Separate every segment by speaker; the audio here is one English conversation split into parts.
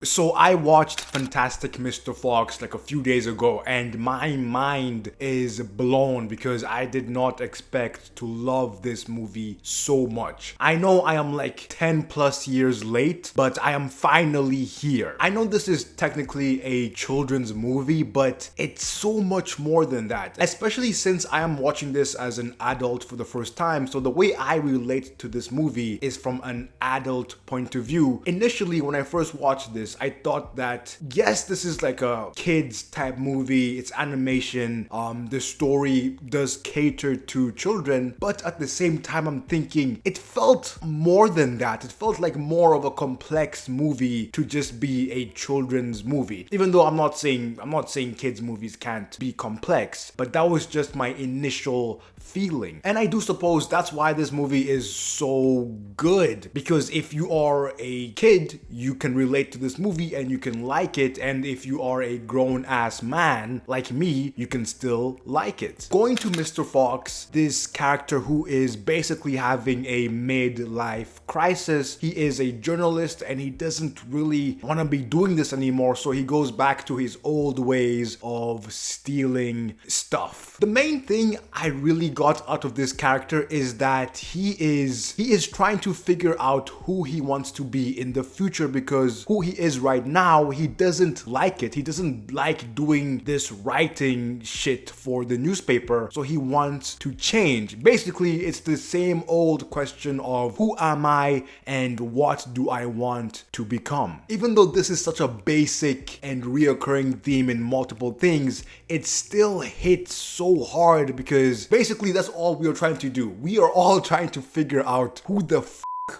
Speaker 1: So I watched Fantastic Mr. Fox like a few days ago and my mind is blown because I did not expect to love this movie so much. I know I am like 10 plus years late, but I am finally here. I know this is technically a children's movie, but it's so much more than that, especially since I am watching this as an adult for the first time. So the way I relate to this movie is from an adult point of view. Initially, when I first watched this, I thought that yes, this is like a kids type movie, it's animation, the story does cater to children, but at the same time I'm thinking it felt more than that. It felt like more of a complex movie to just be a children's movie. Even though I'm not saying kids movies can't be complex, but that was just my initial feeling. And I do suppose that's why this movie is so good, because if you are a kid, you can relate to this movie and you can like it, and if you are a grown-ass man like me, you can still like it. Going to Mr. Fox, this character who is basically having a midlife crisis, he is a journalist and he doesn't really want to be doing this anymore, so he goes back to his old ways of stealing stuff. The main thing I really got out of this character is that he is trying to figure out who he wants to be in the future, because who he is right now, he doesn't like it. He doesn't like doing this writing shit for the newspaper, so he wants to change. Basically, it's the same old question of who am I and what do I want to become. Even though this is such a basic and reoccurring theme in multiple things, it still hits so hard because basically that's all we are trying to do. We are all trying to figure out who the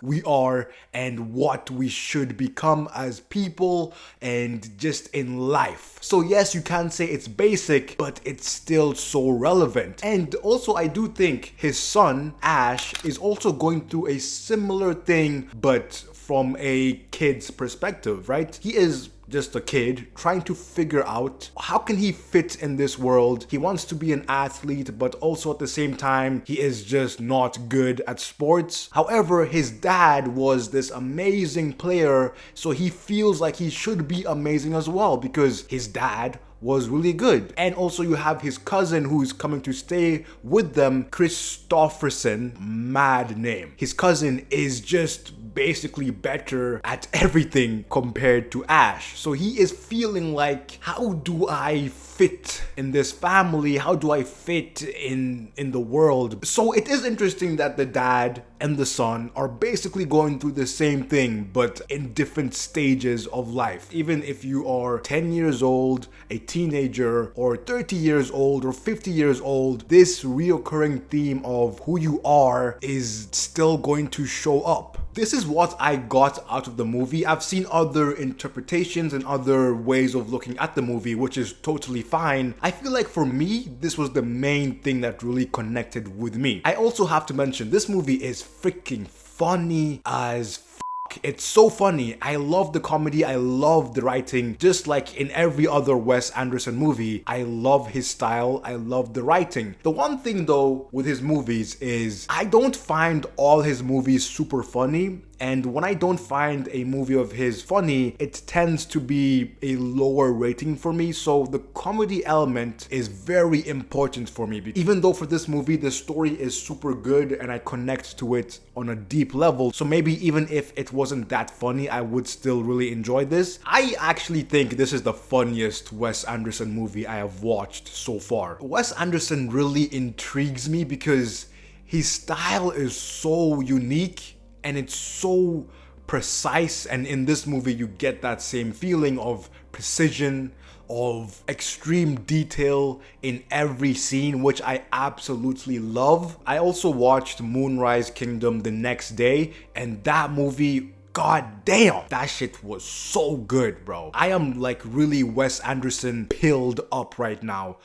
Speaker 1: we are and what we should become as people and just in life. So yes, you can say it's basic, but it's still so relevant. And also I do think his son, Ash, is also going through a similar thing, but from a kid's perspective, right? He is just a kid trying to figure out how can he fit in this world. He wants to be an athlete, but also at the same time, he is just not good at sports. However, his dad was this amazing player, so he feels like he should be amazing as well because his dad was really good. And also you have his cousin who's coming to stay with them, Christopherson, mad name. His cousin is just basically better at everything compared to Ash. So he is feeling like, how do I fit in this family? How do I fit in the world? So it is interesting that the dad and the son are basically going through the same thing, but in different stages of life. Even if you are 10 years old, a teenager, or 30 years old, or 50 years old, this reoccurring theme of who you are is still going to show up. This is what I got out of the movie. I've seen other interpretations and other ways of looking at the movie, which is totally fine. I feel like for me, this was the main thing that really connected with me. I also have to mention, this movie is freaking funny as it's so funny. I love the comedy, I love the writing. Just like in every other Wes Anderson movie, I love his style, I love the writing. The one thing though with his movies is I don't find all his movies super funny. And when I don't find a movie of his funny, it tends to be a lower rating for me. So the comedy element is very important for me. Even though for this movie, the story is super good and I connect to it on a deep level. So maybe even if it wasn't that funny, I would still really enjoy this. I actually think this is the funniest Wes Anderson movie I have watched so far. Wes Anderson really intrigues me because his style is so unique and it's so precise, and in this movie you get that same feeling of precision, of extreme detail in every scene, which I absolutely love. I also watched Moonrise Kingdom the next day, and that movie, god damn, that shit was so good, bro. I am like really Wes Anderson pilled up right now.